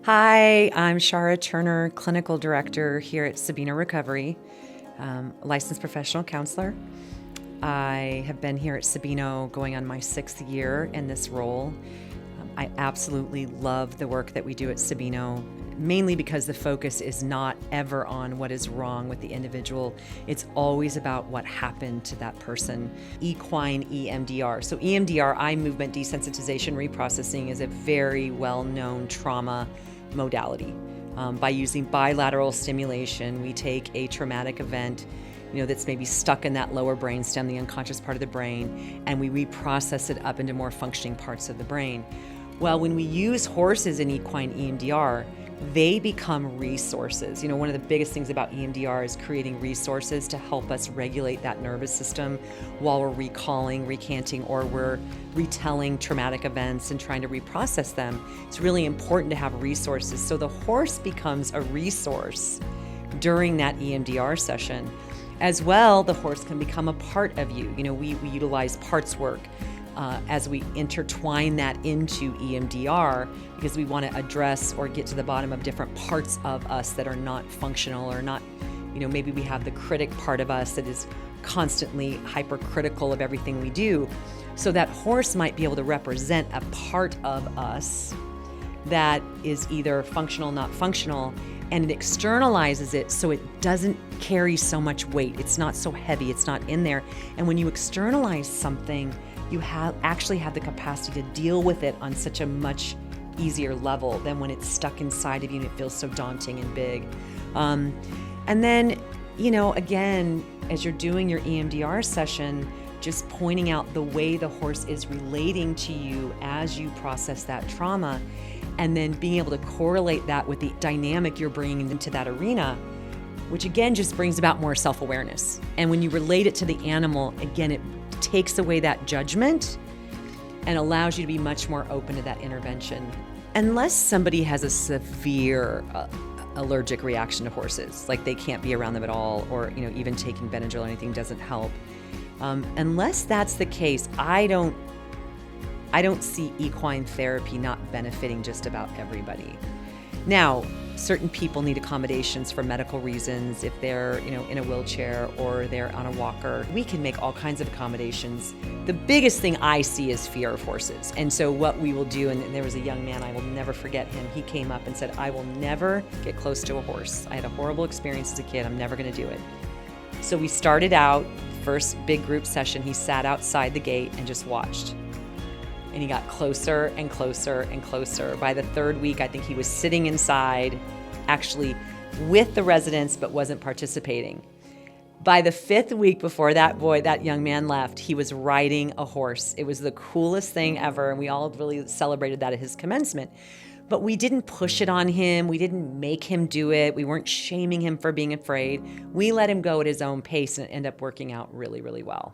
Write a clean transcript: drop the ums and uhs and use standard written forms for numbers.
Hi, I'm Shara Turner, Clinical Director here at Sabino Recovery, licensed professional counselor. I have been here at Sabino going on my 6th year in this role. I absolutely love the work that we do at Sabino, mainly because the focus is not ever on what is wrong with the individual. It's always about what happened to that person. Equine EMDR. So EMDR, eye movement desensitization reprocessing, is a very well-known trauma modality. By using bilateral stimulation, we take a traumatic event that's maybe stuck in that lower brainstem, the unconscious part of the brain, and we reprocess it up into more functioning parts of the brain. Well, when we use horses in equine EMDR, they become resources. One of the biggest things about EMDR is creating resources to help us regulate that nervous system while we're recalling, recanting, or we're retelling traumatic events and trying to reprocess them. It's really important to have resources. So the horse becomes a resource during that EMDR session. As well, the horse can become a part of you. We utilize parts work as we intertwine that into EMDR because we want to address or get to the bottom of different parts of us that are not functional or not, maybe we have the critic part of us that is constantly hypercritical of everything we do. So that horse might be able to represent a part of us that is either functional, not functional, and it externalizes it so it doesn't carry so much weight. It's not so heavy, it's not in there. And when you externalize something, you actually have the capacity to deal with it on such a much easier level than when it's stuck inside of you and it feels so daunting and big. And then, again, as you're doing your EMDR session, just pointing out the way the horse is relating to you as you process that trauma, and then being able to correlate that with the dynamic you're bringing into that arena, which again just brings about more self-awareness. And when you relate it to the animal, again, it takes away that judgment and allows you to be much more open to that intervention. Unless somebody has a severe allergic reaction to horses, like they can't be around them at all, or even taking Benadryl or anything doesn't help. Unless that's the case, I don't see equine therapy not benefiting just about everybody. Now, certain people need accommodations for medical reasons. If they're, in a wheelchair or they're on a walker, we can make all kinds of accommodations. The biggest thing I see is fear of horses. And so what we will do, and there was a young man, I will never forget him. He came up and said, I will never get close to a horse. I had a horrible experience as a kid. I'm never going to do it. So we started out, first big group session, he sat outside the gate and just watched. And he got closer and closer and closer. By the 3rd week, I think he was sitting inside, actually with the residents, but wasn't participating. By the 5th week before that young man left, he was riding a horse. It was the coolest thing ever, and we all really celebrated that at his commencement. But we didn't push it on him. We didn't make him do it. We weren't shaming him for being afraid. We let him go at his own pace, and it ended up working out really, really well.